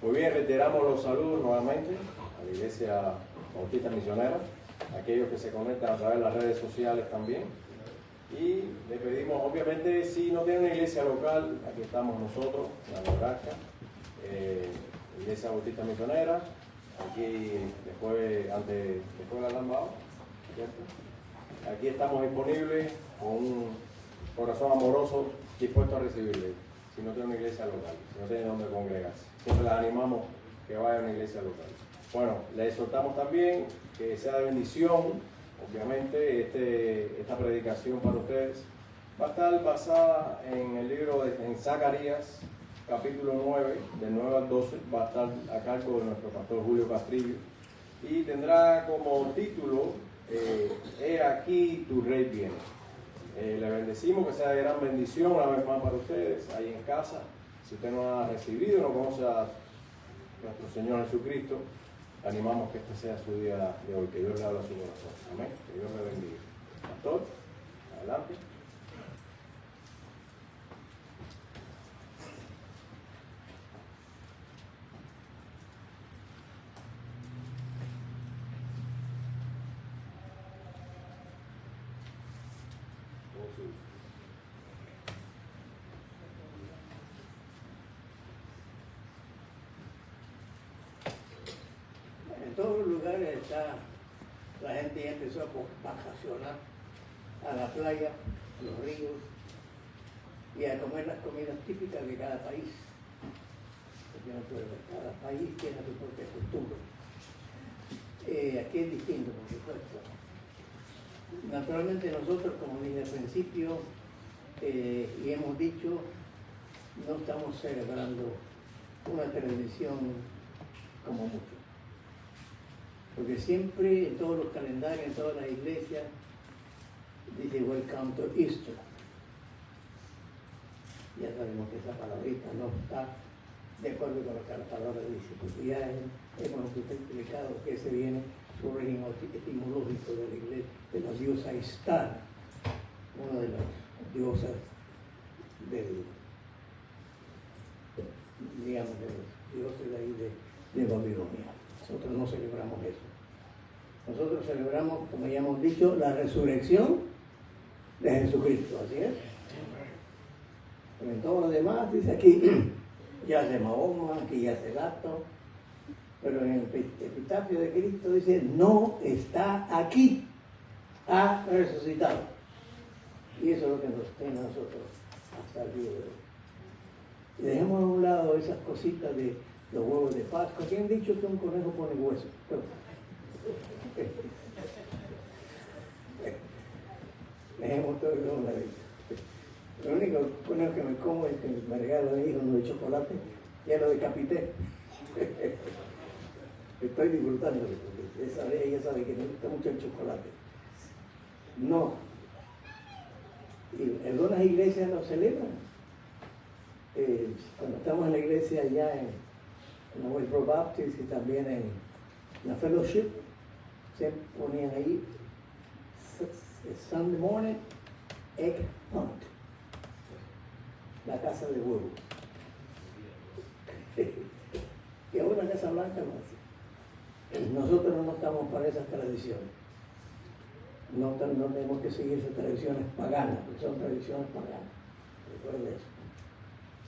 Muy bien, reiteramos los saludos nuevamente a la Iglesia Bautista Misionera, a aquellos que se conectan a través de las redes sociales también. Y le pedimos, obviamente, si no tiene una iglesia local, aquí estamos nosotros, en Nebraska, Iglesia Bautista Misionera, aquí después de la Lambao, ¿cierto? Aquí estamos disponibles con un corazón amoroso dispuesto a recibirle, si no tiene una iglesia local, si no tiene donde congregarse. Siempre les animamos que vaya a una iglesia local. Bueno, les exhortamos también que sea de bendición. Obviamente esta predicación para ustedes va a estar basada en el libro en Zacarías, capítulo 9, del 9 al 12, va a estar a cargo de nuestro pastor Julio Castrillo, y tendrá como título, He aquí tu rey viene. Le bendecimos, que sea de gran bendición una vez más para ustedes, ahí en casa. Si usted no ha recibido, no conoce a nuestro Señor Jesucristo, animamos que este sea su día de hoy, que Dios le habla a su corazón. Amén. Que Dios le bendiga. Pastor, adelante. En todos los lugares la gente ya empezó a vacacionar a la playa, a los ríos y a comer las comidas típicas de cada país. Porque cada país tiene su propia cultura. Aquí es distinto, por supuesto. Naturalmente nosotros, como dije al principio, y hemos dicho, no estamos celebrando una tradición como mucho. Porque siempre en todos los calendarios, en todas las iglesias, dice Welcome to Easter. Ya sabemos que esa palabrita no está de acuerdo con lo que la palabra dice, porque ya hemos explicado que ese viene su régimen etimológico de la iglesia, de la diosa Istar, una de las diosas de los dioses de ahí de Babilonia. Nosotros no celebramos eso. Nosotros celebramos, como ya hemos dicho, la resurrección de Jesucristo, ¿así es? Pero en todo lo demás dice aquí, yace Mahoma, aquí yace Gato, pero en el epitafio de Cristo dice, no está aquí, ha resucitado. Y eso es lo que nos tiene a nosotros hasta el día de hoy. Y dejemos a un lado esas cositas de los huevos de Pascua. ¿Quién ha dicho que un conejo pone hueso? Dejemos todo eso a un ladito. Lo único conejo que me como es que me regala mi hijo uno de chocolate, ya lo decapité. Estoy disfrutándolo, porque ella sabe que me gusta mucho el chocolate. No. Y algunas iglesias lo celebran. Cuando estamos en la iglesia allá en la Westboro Baptist y también en la Fellowship, se ponían ahí Sunday morning egg hunt, la casa de huevos. Y ahora la Casa Blanca no hace. Nosotros no estamos para esas tradiciones. No tenemos que seguir esas tradiciones paganas, porque son tradiciones paganas. Recuerden eso.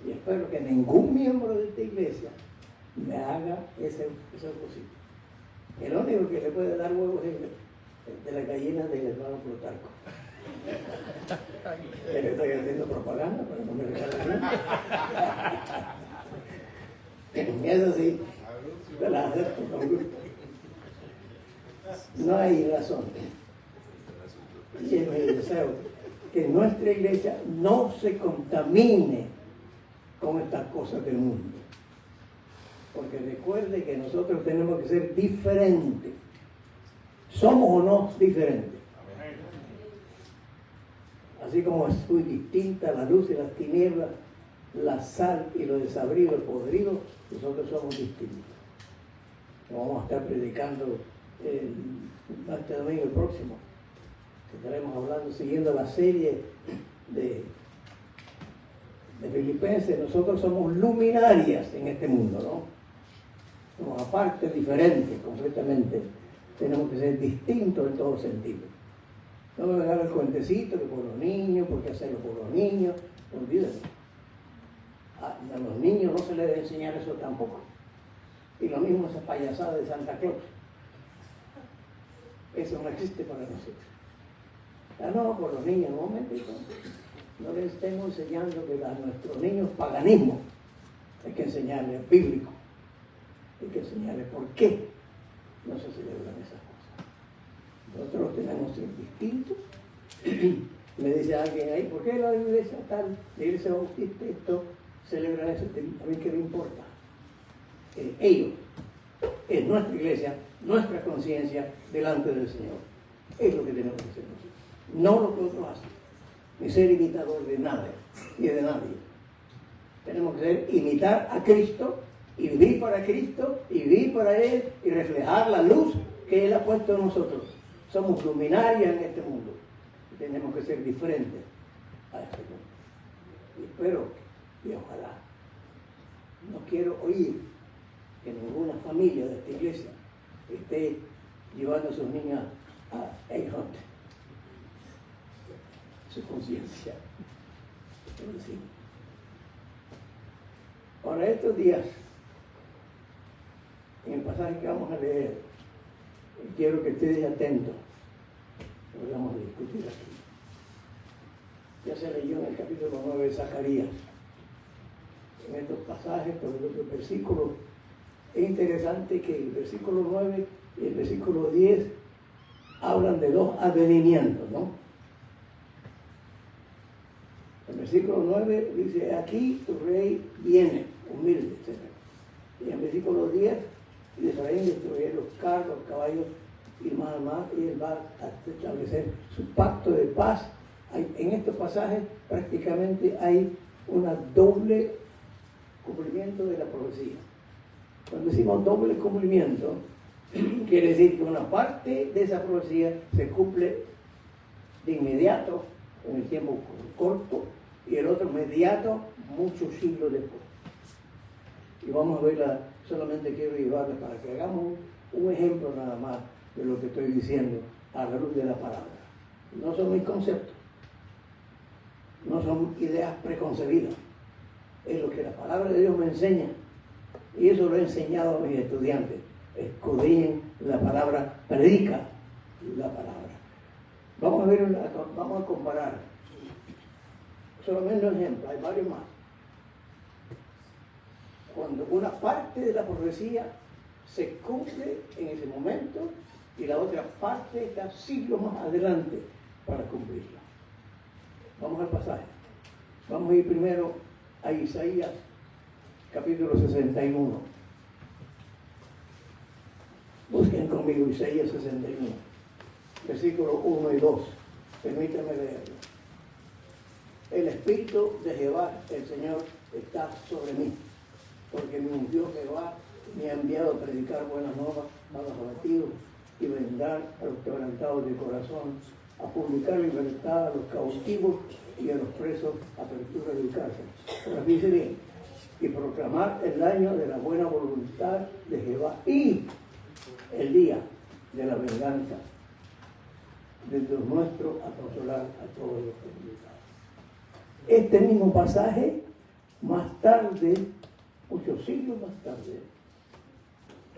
Y espero que ningún miembro de esta iglesia me haga esa cosita. El único que le puede dar huevos es de la gallina del hermano Plutarco. Le estoy haciendo propaganda, pero no me regalen nada. Eso sí, te la acepto con gusto. No hay razón. Y es mi deseo que nuestra iglesia no se contamine con estas cosas del mundo. Porque recuerde que nosotros tenemos que ser diferentes. ¿Somos o no diferentes? Así como es muy distinta la luz y las tinieblas, la sal y lo desabrido, el podrido, nosotros somos distintos. Vamos a estar predicando este domingo el próximo. Estaremos hablando, siguiendo la serie de Filipenses. Nosotros somos luminarias en este mundo, ¿no? Somos aparte, diferentes completamente. Tenemos que ser distintos en todo sentido. No me vengan el cuentecito que por los niños, porque hacerlo por los niños, olvídenlo. A los niños no se les debe enseñar eso tampoco. Y lo mismo esa payasada de Santa Claus. Eso no existe para nosotros. No, por los niños, un momentito. No les estemos enseñando que a nuestros niños paganismo. Hay que enseñarles bíblico. Hay que enseñarles por qué no se celebran esas cosas. Nosotros tenemos que ser distintos. Me dice alguien ahí, ¿por qué la iglesia tal, la iglesia bautista, esto, celebran eso? A mí qué me importa. Ellos, es nuestra iglesia, nuestra conciencia delante del Señor. Es lo que tenemos que hacer nosotros. No lo que otros hacen. Ni ser imitador de nada, ni de nadie. Tenemos que imitar a Cristo y vivir para Cristo y vivir para Él y reflejar la luz que Él ha puesto en nosotros. Somos luminarias en este mundo. Y tenemos que ser diferentes a este mundo. Y espero y ojalá. No quiero oír que ninguna familia de esta iglesia esté llevando a sus niños a Eichhorn. Su conciencia. Ahora, estos días, en el pasaje que vamos a leer, quiero que estés atento. Lo vamos a discutir aquí. Ya se leyó en el capítulo 9 de Zacarías. En estos pasajes, por los versículos, es interesante que el versículo 9 y el versículo 10 hablan de dos advenimientos, ¿no? El versículo 9 dice, aquí tu rey viene, humilde, etc. Y en el versículo 10, Efraín destruirá los carros, los caballos, y más, y él va a establecer su pacto de paz. En estos pasajes prácticamente hay un doble cumplimiento de la profecía. Cuando decimos doble cumplimiento, quiere decir que una parte de esa profecía se cumple de inmediato, en el tiempo corto, y el otro inmediato, muchos siglos después. Y vamos a verla, solamente quiero llevarla para que hagamos un ejemplo nada más de lo que estoy diciendo a la luz de la palabra. No son mis conceptos, no son ideas preconcebidas, es lo que la palabra de Dios me enseña. Y eso lo he enseñado a mis estudiantes. Escudriñen la palabra, predica la palabra. Vamos a comparar. Solamente un ejemplo, hay varios más. Cuando una parte de la profecía se cumple en ese momento y la otra parte está siglos más adelante para cumplirla. Vamos al pasaje. Vamos a ir primero a Isaías, capítulo 61. Busquen conmigo Isaías 61, versículos 1 y 2. Permítanme leerlo. El Espíritu de Jehová, el Señor, está sobre mí, porque me ungió Jehová, me ha enviado a predicar buenas nuevas a los abatidos y vendar a los quebrantados de corazón, a publicar libertad a los cautivos y a los presos, apertura de cárcel. Ahora dice bien, y proclamar el año de la buena voluntad de Jehová y el día de la venganza de Dios nuestro, a consolar a todos los perjudicados. Este mismo pasaje, más tarde, muchos siglos más tarde,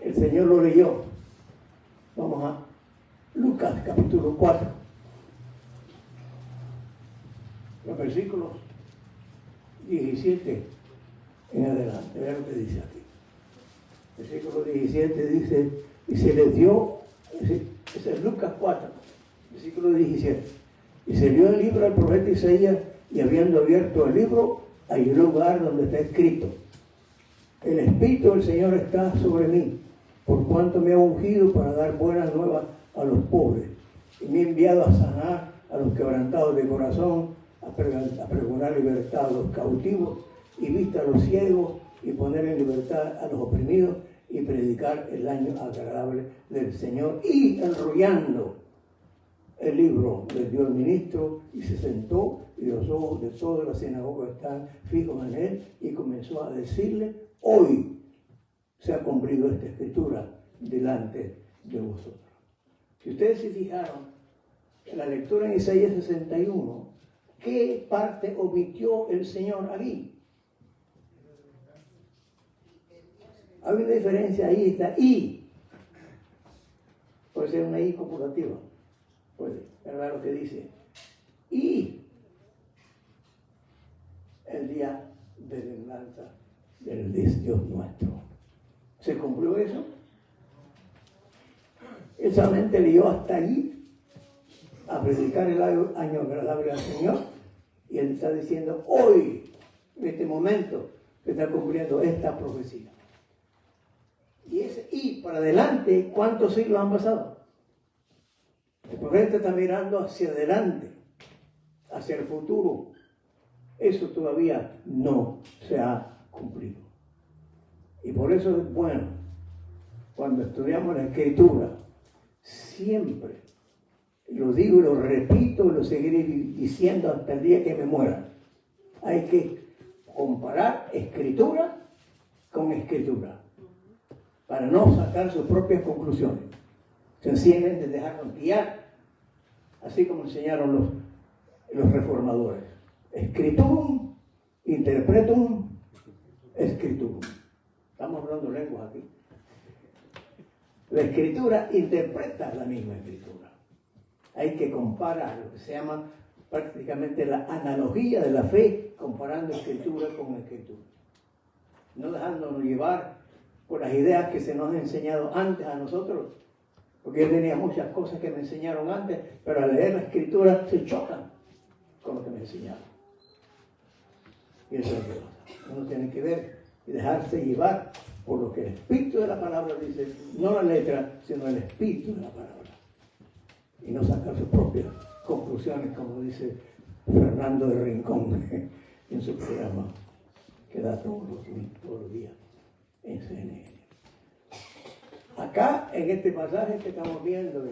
el Señor lo leyó. Vamos a Lucas capítulo 4, los versículos 17 en adelante. Vean lo que dice aquí. Versículo 17 dice, y se les dio, ese es Lucas 4, versículo 17, y se dio el libro al profeta Isaías, y habiendo abierto el libro, hay un lugar donde está escrito, el Espíritu del Señor está sobre mí, por cuanto me ha ungido para dar buenas nuevas a los pobres, y me ha enviado a sanar a los quebrantados de corazón, a pregonar libertad a los cautivos, y vista a los ciegos, y poner en libertad a los oprimidos, y predicar el año agradable del Señor. Y enrollando el libro, le dio al ministro, y se sentó, y los ojos de toda la sinagoga están fijos en él, y comenzó a decirle, hoy se ha cumplido esta escritura delante de vosotros. Si ustedes se fijaron en la lectura en Isaías 61, ¿qué parte omitió el Señor aquí? Hay una diferencia ahí, está I. Puede ser una I copulativa. Puede, ¿verdad lo que dice? Y el día de venganza del Dios nuestro. ¿Se cumplió eso? Él solamente leyó hasta allí a predicar el año agradable al Señor, y él está diciendo hoy, en este momento, se está cumpliendo esta profecía. Y ese y para adelante, ¿cuántos siglos han pasado? El profeta está mirando hacia adelante, hacia el futuro. Eso todavía no se ha cumplido. Y por eso es bueno, cuando estudiamos la Escritura, siempre, lo digo y lo repito y lo seguiré diciendo hasta el día que me muera, hay que comparar Escritura con Escritura, para no sacar sus propias conclusiones. Sencillamente dejarnos guiar, así como enseñaron los reformadores. Escriturum, interpretum, escriturum. Estamos hablando lenguas aquí. La escritura interpreta la misma escritura. Hay que comparar lo que se llama prácticamente la analogía de la fe, comparando escritura con escritura. No dejándonos llevar por las ideas que se nos han enseñado antes a nosotros, porque yo tenía muchas cosas que me enseñaron antes, pero al leer la escritura se chocan con lo que me enseñaron. Y eso es lo que pasa. Uno tiene que ver y dejarse llevar por lo que el espíritu de la palabra dice, no la letra, sino el espíritu de la palabra. Y no sacar sus propias conclusiones, como dice Fernando de Rincón en su programa que da todos los días en CNN. Acá, en este pasaje que estamos viendo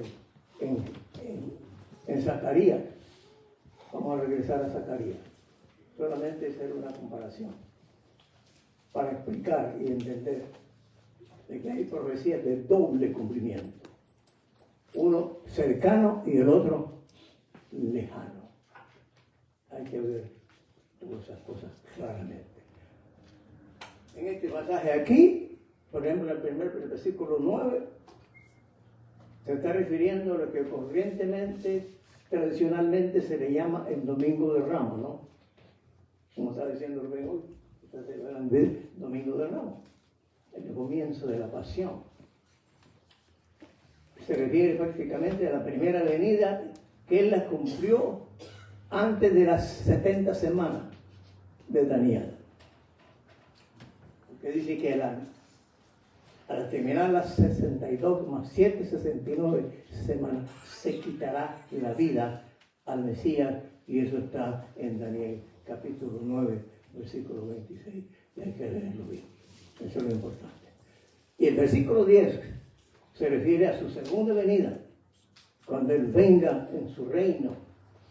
en Zacarías, vamos a regresar a Zacarías, solamente hacer una comparación para explicar y entender de que hay profecías de doble cumplimiento, uno cercano y el otro lejano. Hay que ver todas esas cosas claramente. En este pasaje aquí, por ejemplo, en el versículo 9, se está refiriendo a lo que corrientemente, tradicionalmente se le llama el Domingo de Ramos, ¿no? Como está diciendo Rubén hoy, está celebrando el Domingo de Ramos, el comienzo de la pasión. Se refiere prácticamente a la primera venida que él la cumplió antes de las 70 semanas de Daniel. Que dice que al terminar las 62 más 7, 69 semanas, se quitará la vida al Mesías, y eso está en Daniel capítulo 9, versículo 26, y hay que leerlo bien. Eso es lo importante. Y el versículo 10 se refiere a su segunda venida, cuando Él venga en su reino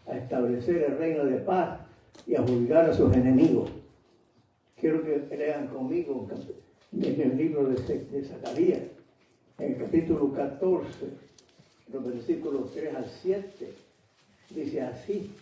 a establecer el reino de paz y a juzgar a sus enemigos. Quiero que lean conmigo en el libro de Zacarías, en el capítulo 14, los versículos 3 al 7, dice así: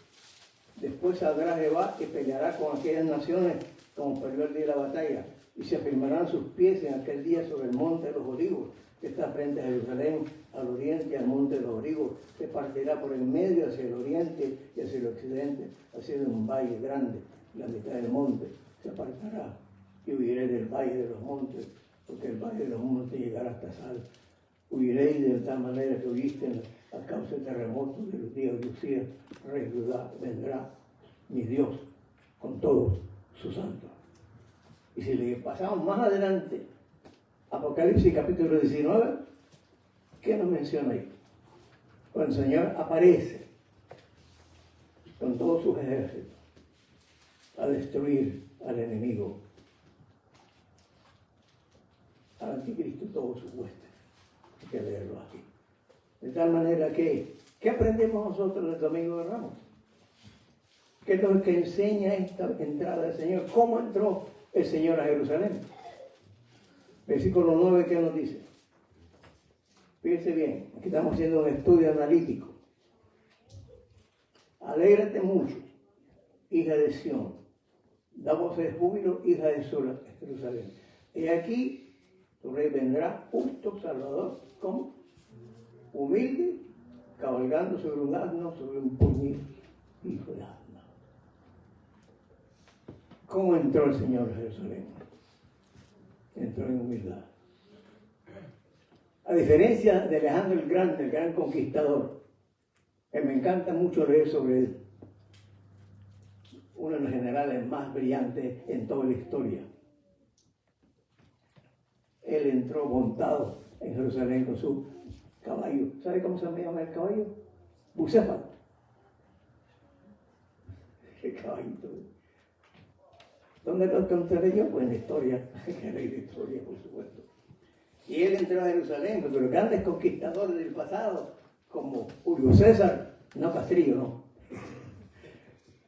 después saldrá Jehová y peleará con aquellas naciones como peleó el día de la batalla, y se afirmarán sus pies en aquel día sobre el monte de los olivos, que está frente a Jerusalén, al oriente, al monte de los olivos. Se partirá por el medio hacia el oriente y hacia el occidente, haciendo un valle grande. La mitad del monte se apartará, y huiré del valle de los montes, porque el valle de los montes llegará hasta Sal. Huiréis de tal manera que huiste a causa del terremoto de los días de Usías. Rey Judá, vendrá mi Dios con todos sus santos. Y si le pasamos más adelante, Apocalipsis capítulo 19, ¿qué nos menciona ahí? Cuando el Señor aparece con todos sus ejércitos a destruir al enemigo, al anticristo y todos sus huestes. Hay que leerlo aquí. De tal manera que, ¿qué aprendemos nosotros del Domingo de Ramos? ¿Qué es lo que enseña esta entrada del Señor? ¿Cómo entró el Señor a Jerusalén? Versículo 9, ¿qué nos dice? Fíjense bien, aquí estamos haciendo un estudio analítico. Alégrate mucho, hija de Sión. Da voz de júbilo, hija de Jerusalén. Y aquí tu rey vendrá, justo, salvador, como humilde, cabalgando sobre un asno, sobre un puño, hijo de asno. ¿Cómo entró el Señor a Jerusalén? Entró en humildad. A diferencia de Alejandro el Grande, el gran conquistador, que me encanta mucho leer sobre él, uno de los generales más brillantes en toda la historia. Él entró montado en Jerusalén con su caballo. ¿Sabe cómo se llama el caballo? Bucéfalo. Qué caballito. ¿Dónde lo encontraré yo? Pues en la historia, en la historia, por supuesto. Y él entró a Jerusalén, porque los grandes conquistadores del pasado, como Julio César, no Castrillo, no.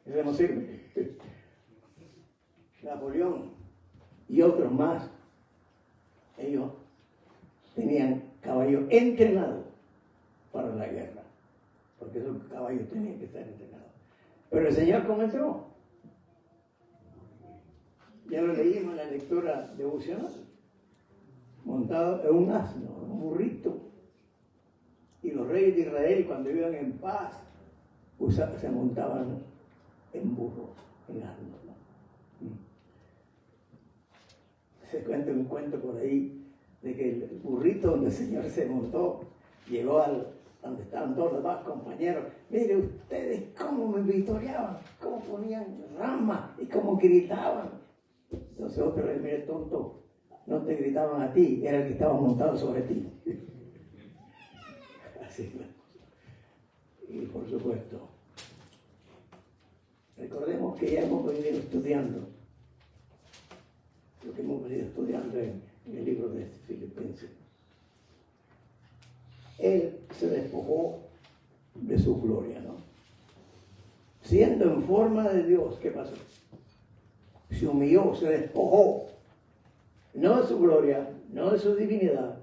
Eso no sirve. Napoleón y otros más, ellos tenían caballos entrenados para la guerra, porque esos caballos tenían que estar entrenados. Pero el Señor comenzó. Ya lo leímos en la lectura devocional. Montado en un asno, un burrito. Y los reyes de Israel, cuando iban en paz, se montaban en burros, en asnos. Se cuenta un cuento por ahí de que el burrito donde el Señor se montó llegó donde estaban todos los demás compañeros. Mire ustedes cómo me victoriaban, cómo ponían ramas y cómo gritaban. Entonces otro le mire, tonto, no te gritaban a ti, era el que estaba montado sobre ti. Así es la cosa. Y por supuesto, recordemos que ya hemos venido estudiando lo que hemos venido estudiando en el libro de Filipenses. Él se despojó de su gloria, ¿no? Siendo en forma de Dios, ¿qué pasó? Se humilló, se despojó, no de su gloria, no de su divinidad,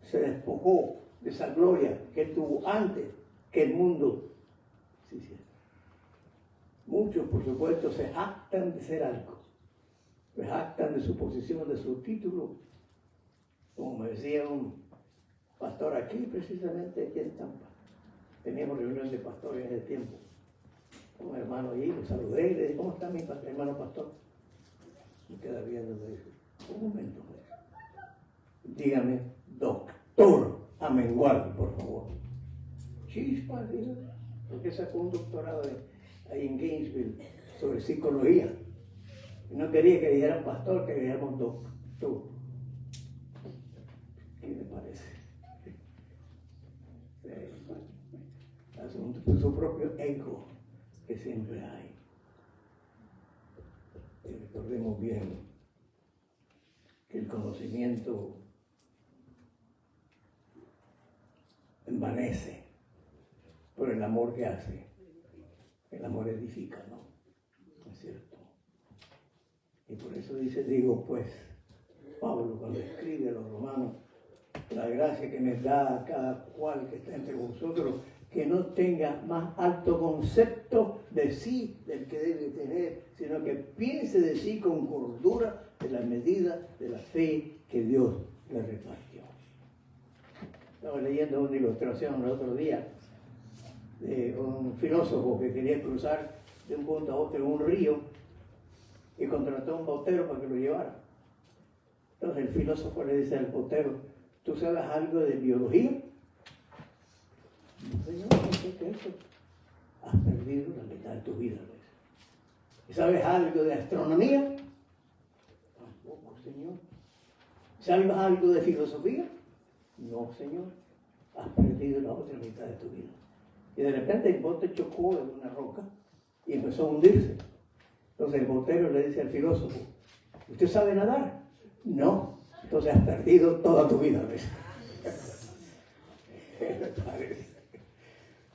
se despojó de esa gloria que él tuvo antes que el mundo se hiciera. Muchos, por supuesto, se jactan de ser algo. Se jactan de su posición, de su título. Como me decía un pastor aquí, precisamente aquí en Tampa. Teníamos reunión de pastores en el tiempo. Un hermano allí, lo saludé y le dije, ¿cómo está mi hermano pastor? Me queda viendo y me dice, un momento, dígame, doctor Amengual, por favor. Chispa, dígame, porque sacó un doctorado ahí en Gainesville sobre psicología. No quería que dijeran pastor, que dijéramos doctor. ¿Qué le parece? Su propio ego que siempre hay. Y recordemos bien que el conocimiento envanece, pero el amor que hace, el amor edifica, ¿no? ¿Es cierto? Y por eso digo pues, Pablo cuando escribe a los romanos, la gracia que me da a cada cual que está entre vosotros, que no tenga más alto concepto de sí del que debe tener, sino que piense de sí con cordura de la medida de la fe que Dios le repartió. Estaba leyendo una ilustración el otro día de un filósofo que quería cruzar de un punto a otro en un río y contrató a un botero para que lo llevara. Entonces el filósofo le dice al botero, ¿tú sabes algo de biología? No, señor, no sé qué es eso. Has perdido la mitad de tu vida. ¿Y sabes algo de astronomía? Tampoco, señor. ¿Sabes algo de filosofía? No, señor. Has perdido la otra mitad de tu vida. Y de repente el bote chocó en una roca y empezó a hundirse. Entonces el botero le dice al filósofo, ¿usted sabe nadar? No. Entonces has perdido toda tu vida.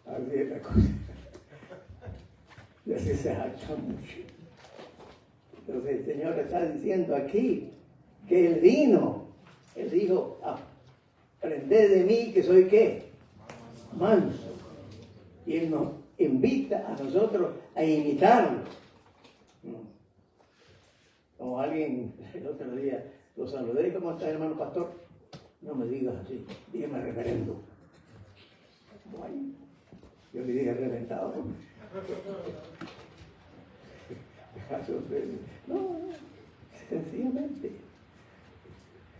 Así es la cosa. Y así se jacta mucho. Entonces el Señor está diciendo aquí que Él vino Él dijo, aprended de mí que soy ¿qué? Manso. Y Él nos invita a nosotros a imitarlo. Como alguien el otro día lo saludé, ¿cómo está, hermano pastor? No me digas así, dígame reverendo. Bueno, yo le dije reventado. No, sencillamente.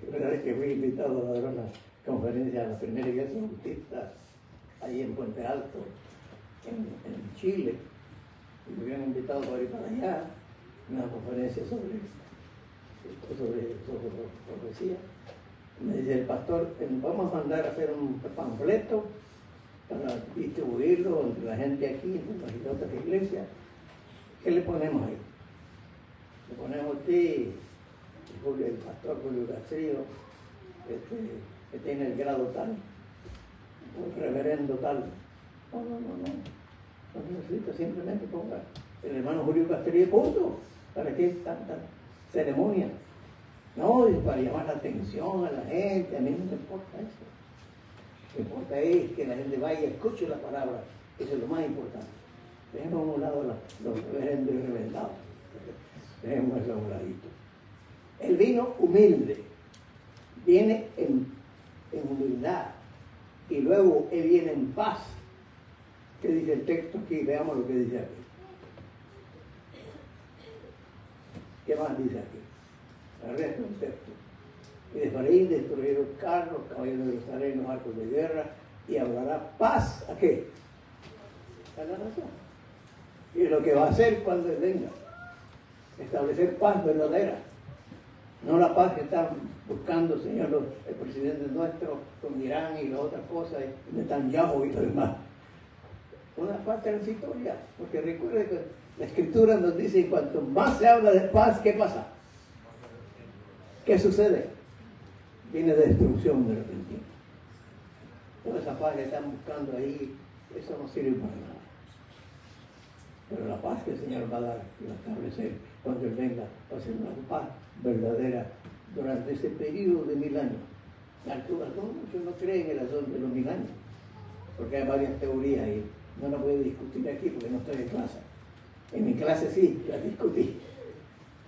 La verdad es que fui invitado a dar una conferencia a la primera iglesia bautista ahí en Puente Alto, en Chile. Y me habían invitado para ir para allá, una conferencia sobre profecía. Me dice el pastor, vamos a mandar a hacer un panfleto para distribuirlo entre la gente aquí, entre las otras iglesias. ¿Qué le ponemos ahí? Le ponemos el pastor Julio Castrillo, que tiene el grado tal, un reverendo tal. No necesita, simplemente ponga el hermano Julio Castrillo, punto. ¿Para qué tanta ceremonia? No, es para llamar la atención a la gente, a mí no me importa eso. Lo que importa es que la gente vaya y escuche la palabra, eso es lo más importante. Dejemos a un lado los reverendos y reventados. Dejemos eso a un ladito. El vino humilde viene en humildad y luego él viene en paz. ¿Qué dice el texto aquí? Veamos lo que dice aquí. ¿Qué más dice aquí? El resto del texto. Y de Efraín destruyeron carros, caballos de Jerusalén, los arcos de guerra, y hablará paz. ¿A qué? A la nación. Y lo que va a hacer cuando él venga, establecer paz verdadera. No la paz que están buscando, Señor, el presidente nuestro con Irán y las otras cosas, y Netanyahu y lo demás. Una paz transitoria, porque recuerde que la Escritura nos dice, cuanto más se habla de paz, ¿qué pasa? ¿Qué sucede? Viene destrucción de repente. Toda esa paz que están buscando ahí, eso no sirve para nada. Pero la paz que el Señor va a dar y va a establecer cuando Él venga, va a ser una paz verdadera durante ese periodo de 1000 años. Muchos no creen en el asunto de los 1000 años, porque hay varias teorías y no las voy a discutir aquí porque no estoy en clase. En mi clase sí, las discutí.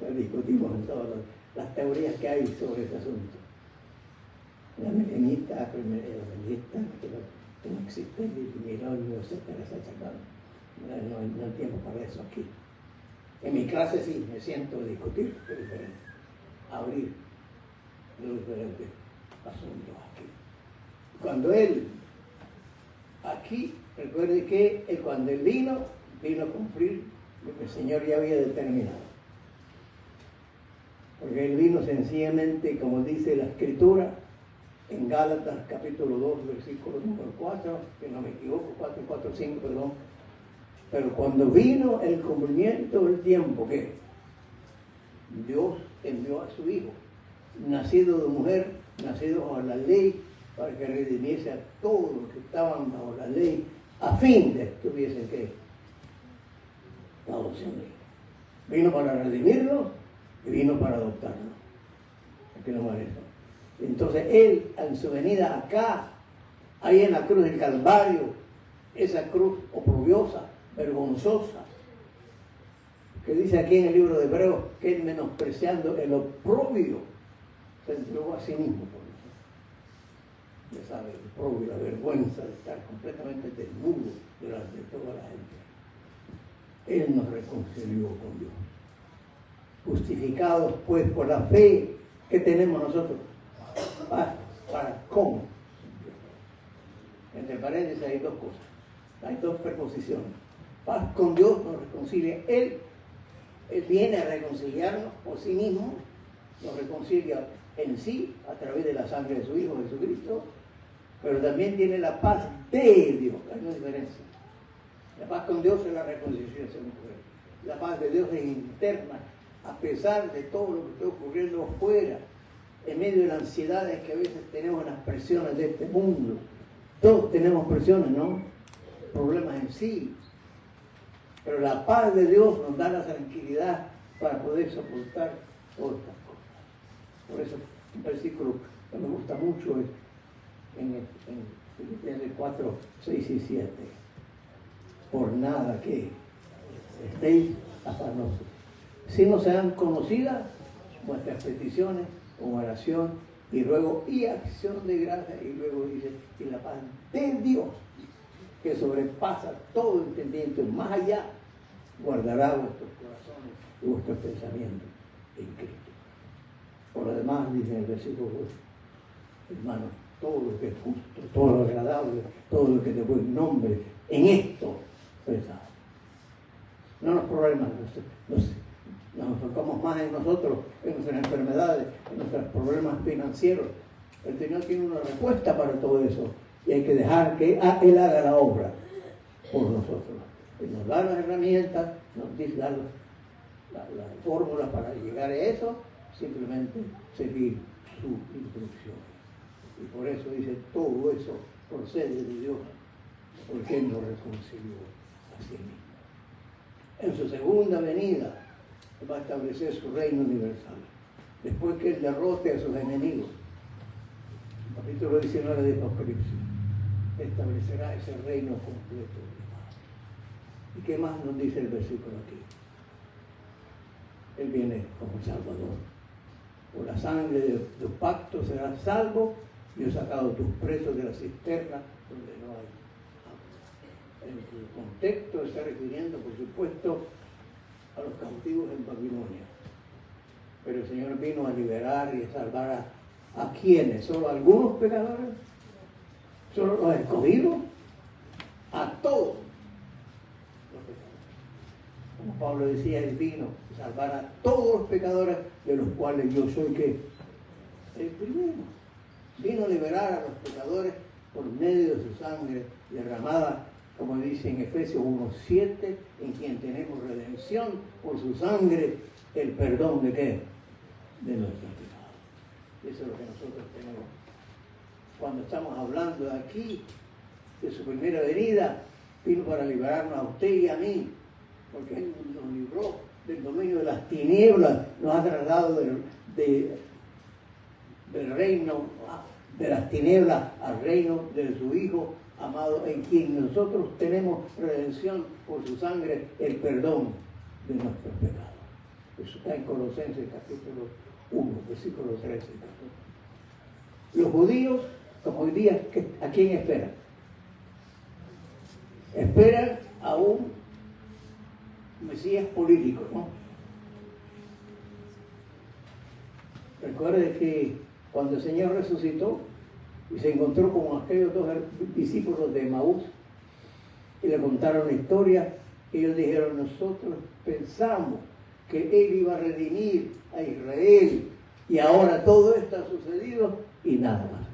Las discutimos en todas las teorías que hay sobre ese asunto. La milenista, que no existe, el milenio, etcétera, etcétera. No hay tiempo para eso aquí. En mi clase sí, me siento a discutir lo diferente, a abrir los diferentes asuntos aquí. Cuando él, aquí, recuerde que cuando él vino a cumplir lo que el Señor ya había determinado. Porque él vino sencillamente, como dice la Escritura, en Gálatas capítulo 2, versículo número 4, que no me equivoco, 4:5, perdón. Pero cuando vino el cumplimiento del tiempo, ¿qué? Dios envió a su Hijo, nacido de mujer, nacido bajo la ley, para que redimiese a todos los que estaban bajo la ley, a fin de que tuviesen ¿qué? La adopción de Hijo. Vino para redimirlos y vino para adoptarlos. Aquí no más eso. Entonces Él, en su venida acá, ahí en la cruz del Calvario, esa cruz oprobiosa, vergonzosa, que dice aquí en el libro de Hebreos que Él, menospreciando el oprobio, se entregó a sí mismo por nosotros. Ya sabe, el oprobio, la vergüenza de estar completamente desnudo delante de toda la gente. Él nos reconcilió con Dios. Justificados pues por la fe que tenemos nosotros. ¿Para cómo? Entre paréntesis hay dos cosas, hay dos preposiciones. Paz con Dios nos reconcilia. Él viene a reconciliarnos por sí mismo, nos reconcilia en sí a través de la sangre de su Hijo Jesucristo, pero también tiene la paz de Dios. Hay una diferencia. La paz con Dios es la reconciliación. La paz de Dios es interna, a pesar de todo lo que está ocurriendo afuera, en medio de las ansiedades que a veces tenemos en las presiones de este mundo. Todos tenemos presiones, ¿no? Problemas en sí. Pero la paz de Dios nos da la tranquilidad para poder soportar todas estas cosas. Por eso Un versículo que me gusta mucho es en Filipenses 4, 6 y 7. Por nada que estéis afanosos, si no sean conocidas vuestras peticiones con oración y ruego y acción de gracia, y luego dice, y la paz de Dios, que sobrepasa todo entendimiento, más allá, guardará vuestros corazones y vuestros pensamientos en Cristo. Por lo demás, dice en el versículo 2, hermanos, todo lo que es justo, todo lo agradable, todo lo que es de buen nombre, en esto pensad. No los problemas, nos enfocamos más en nosotros, en nuestras enfermedades, en nuestros problemas financieros. El Señor tiene una respuesta para todo eso y hay que dejar que Él haga la obra por nosotros. Él nos da las herramientas, nos dice la fórmula para llegar a eso, simplemente seguir su instrucción. Y por eso dice, todo eso procede de Dios, porque Él nos reconcilió a sí mismo. En su segunda venida va a establecer su reino universal. Después que Él derrote a sus enemigos, capítulo 19 de Apocalipsis, establecerá ese reino completo de paz. ¿Y qué más nos dice el versículo aquí? Él viene como Salvador. Por la sangre de tu pacto serás salvo. Yo he sacado tus presos de la cisterna donde no hay agua. En su contexto está refiriendo, por supuesto, a los cautivos en Babilonia. Pero el Señor vino a liberar y a salvar a quienes, solo a algunos pecadores, solo los escogidos, a todos los pecadores. Como Pablo decía, Él vino a salvar a todos los pecadores, de los cuales yo soy ¿qué? El primero. Vino a liberar a los pecadores por medio de su sangre derramada, como dice en Efesios 1:7, en quien tenemos redención por su sangre, el perdón de ¿qué? De nuestros pecados. Eso es lo que nosotros tenemos. Cuando estamos hablando aquí de su primera venida, vino para liberarnos a usted y a mí, porque Él nos libró del dominio de las tinieblas, nos ha trasladado del reino de las tinieblas al reino de su Hijo amado, en quien nosotros tenemos redención por su sangre, el perdón de nuestros pecados. Eso está en Colosenses capítulo 1, versículo 13 y 14. Los judíos, como hoy día, ¿a quién esperan? Esperan a un Mesías político, ¿no? Recuerde que cuando el Señor resucitó y se encontró con aquellos dos discípulos de Emaús y le contaron la historia, ellos dijeron, nosotros pensamos que Él iba a redimir a Israel y ahora todo esto ha sucedido y nada más.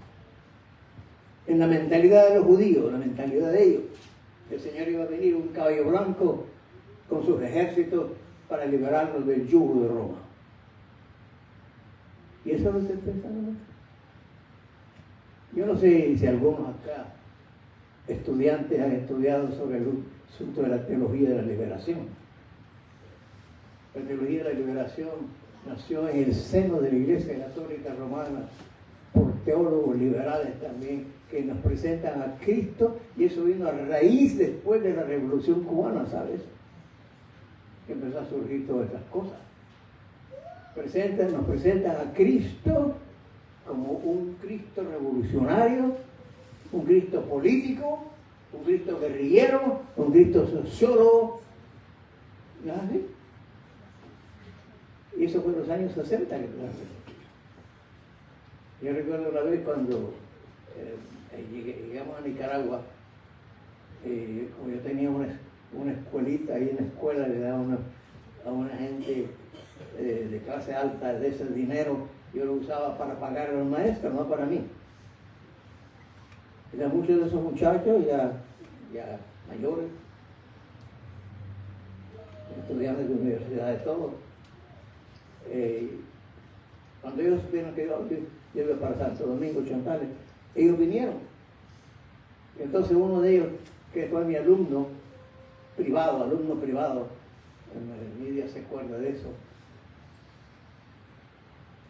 En la mentalidad de los judíos, en la mentalidad de ellos, el Señor iba a venir un caballo blanco con sus ejércitos para liberarnos del yugo de Roma. Y eso es lo que pensaron. Yo no sé si algunos acá, estudiantes, han estudiado sobre el asunto de la teología de la liberación. La teología de la liberación nació en el seno de la Iglesia Católica Romana por teólogos liberales también que nos presentan a Cristo, y eso vino a raíz después de la Revolución Cubana, ¿sabes? Que empezó a surgir todas estas cosas. Nos presentan a Cristo como un Cristo revolucionario, un Cristo político, un Cristo guerrillero, un Cristo sociólogo. ¿No es así? Y eso fue en los años 60 que yo recuerdo una vez cuando llegamos a Nicaragua, como yo tenía una escuelita ahí en la escuela, le daban a una gente de clase alta de ese dinero, yo lo usaba para pagar a los maestros, no para mí. Y muchos de esos muchachos ya mayores, estudiantes de universidad, de todo. Cuando ellos supieron que yo iba para Santo Domingo, Chontales, ellos vinieron. Y entonces uno de ellos, que fue mi alumno privado, Nidia se acuerda de eso,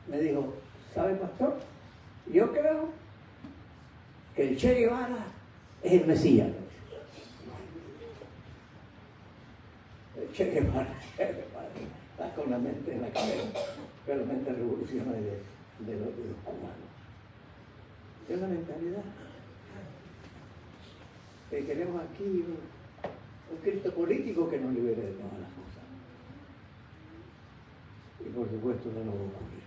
me dijo, ¿Sabe, pastor? Yo creo que el Che Guevara es el Mesías. El Che Guevara está con la mente en la cabeza, pero la mente revolucionaria de los cubanos. Es una mentalidad. Que queremos aquí un Cristo político que nos libere de todas las cosas. Y por supuesto no lo va a ocurrir.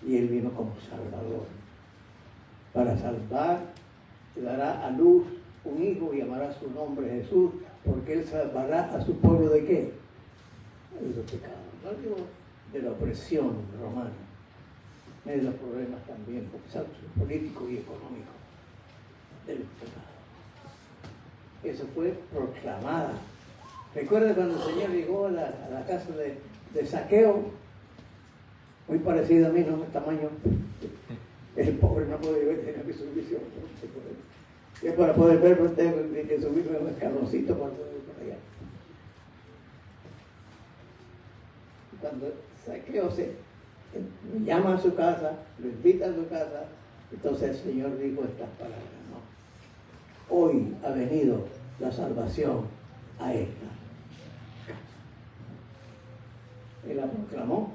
Y Él vino como Salvador. Para salvar, dará a luz un hijo y llamará su nombre Jesús, porque Él salvará a su pueblo ¿de qué? De los pecados. No digo de la opresión romana, de los problemas también políticos y económicos, de los pecados. Eso fue proclamada. Recuerda cuando el Señor llegó a la casa de Zaqueo, muy parecido a mí, no en tamaño. El pobre no puede ver, tenía que subirse y para poder ver, pues tengo que subirme un escaloncito para poder ir por allá. Cuando Zaqueo se llama a su casa, lo invita a su casa, entonces el Señor dijo estas palabras, ¿no? Hoy ha venido la salvación a esta. Él la proclamó,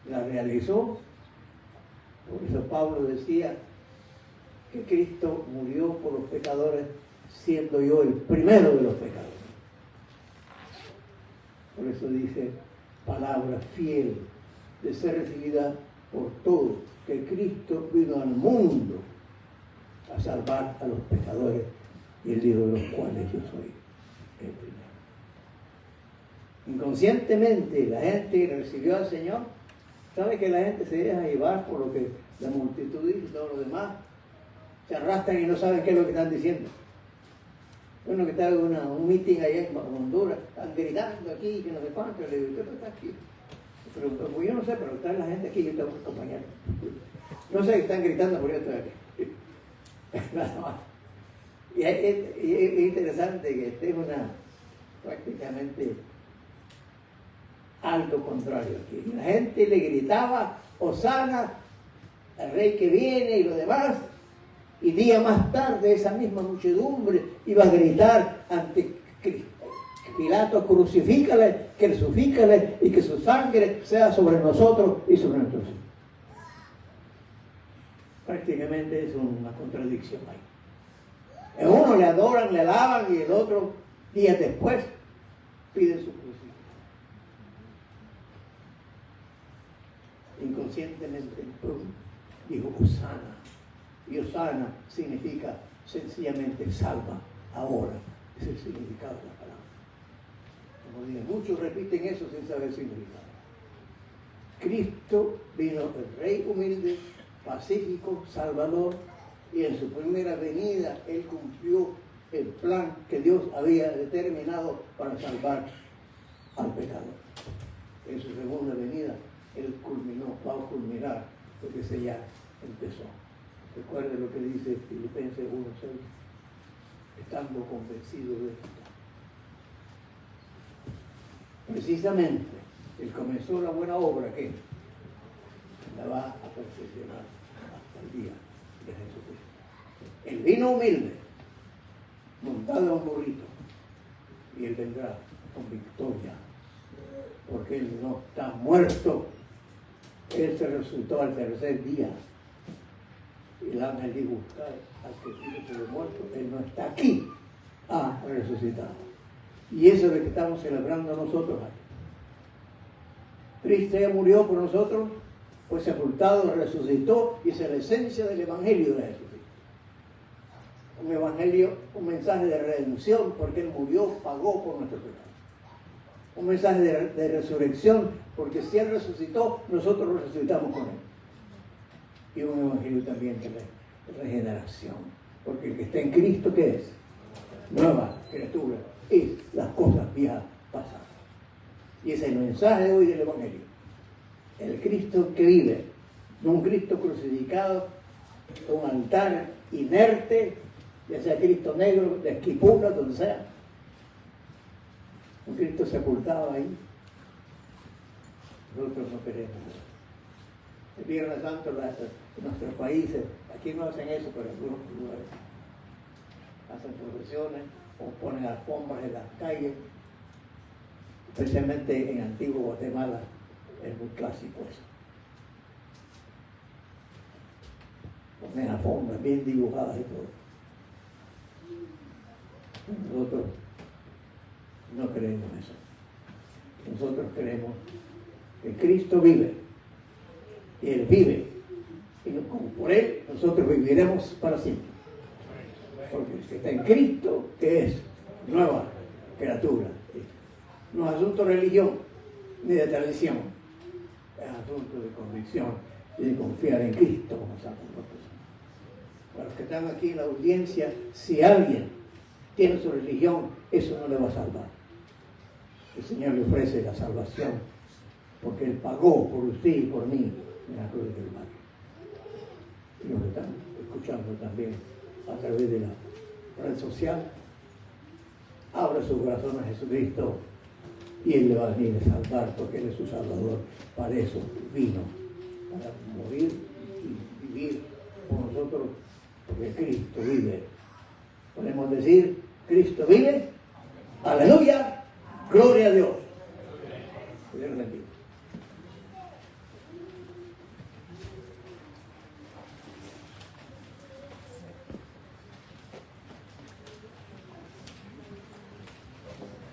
la realizó. Por eso Pablo decía que Cristo murió por los pecadores, siendo yo el primero de los pecadores. Por eso dice, palabra fiel de ser recibida por todos, que Cristo vino al mundo a salvar a los pecadores, y Él dijo, de los cuales yo soy el primero. Inconscientemente, la gente que recibió al Señor, sabe que la gente se deja llevar por lo que la multitud dice y todo lo demás, se arrastran y no saben qué es lo que están diciendo. Uno que está en un meeting allá en Honduras, están gritando aquí, que no sé cuánto, le digo, ¿qué está aquí? Pero yo no sé, pero está la gente aquí, yo tengo que acompañar. No sé que están gritando, pero yo estoy aquí. Nada más. Y es interesante que esté prácticamente algo contrario aquí. La gente le gritaba, Hosana, al rey que viene y lo demás, y día más tarde esa misma muchedumbre iba a gritar ante Cristo. Pilato, crucifícale y que su sangre sea sobre nosotros y sobre nuestros hijos. Prácticamente es una contradicción ahí. En uno le adoran, le alaban y el otro, días después, pide su crucifixión. Inconscientemente el pueblo dijo Hosana. Y Hosana significa sencillamente salva ahora. Es el significado de la palabra. Como dije, muchos repiten eso sin saber el significado. Cristo vino el Rey humilde, pacífico, salvador, y en su primera venida Él cumplió el plan que Dios había determinado para salvar al pecador. En su segunda venida Él va a culminar lo que se ya empezó. Recuerde lo que dice Filipenses 1:6, estando convencido de esto. Precisamente, Él comenzó la buena obra que la va a perfeccionar hasta el día de Jesucristo. Él vino humilde, montado en un burrito, y Él vendrá con victoria, porque Él no está muerto. Él se resucitó al tercer día. Y el ángel dijo, buscar al que se lo muerto, Él no está aquí, ha resucitado. Y eso es lo que estamos celebrando nosotros aquí. Cristo ya murió por nosotros, fue sepultado, resucitó, y esa es la esencia del Evangelio de Jesucristo. Un evangelio, un mensaje de redención, porque Él murió, pagó por nuestros pecados. Un mensaje de resurrección, porque si Él resucitó, nosotros resucitamos con Él. Y un evangelio también de regeneración, porque el que está en Cristo, ¿qué es? Nueva criatura, es las cosas viejas pasadas. Y ese es el mensaje de hoy del evangelio. El Cristo que vive, no un Cristo crucificado, un altar inerte, ya sea Cristo negro, de Esquipula, donde sea. Un Cristo sepultado ahí. Nosotros no queremos. El Viernes Santo en nuestros países, aquí no hacen eso, pero en algunos lugares hacen procesiones o ponen alfombras en las calles, especialmente en Antiguo Guatemala es muy clásico eso. Ponen alfombras bien dibujadas y todo. Nosotros no creemos eso. Nosotros creemos que Cristo vive y Él vive y como por Él nosotros viviremos para siempre, porque el que está en Cristo, que es nueva criatura. No es asunto de religión ni de tradición, es asunto de convicción y de confiar en Cristo como Santo. Para los que están aquí en la audiencia, si alguien tiene su religión, eso no le va a salvar. El Señor le ofrece la salvación porque Él pagó por usted y por mí en la cruz del Calvario. Y los que están escuchando también a través de la red social, abra su corazón a Jesucristo y Él le va a venir a salvar porque Él es su Salvador. Para eso vino, para morir y vivir por nosotros, porque Cristo vive. Podemos decir, Cristo vive, aleluya, gloria a Dios. Dios bendiga.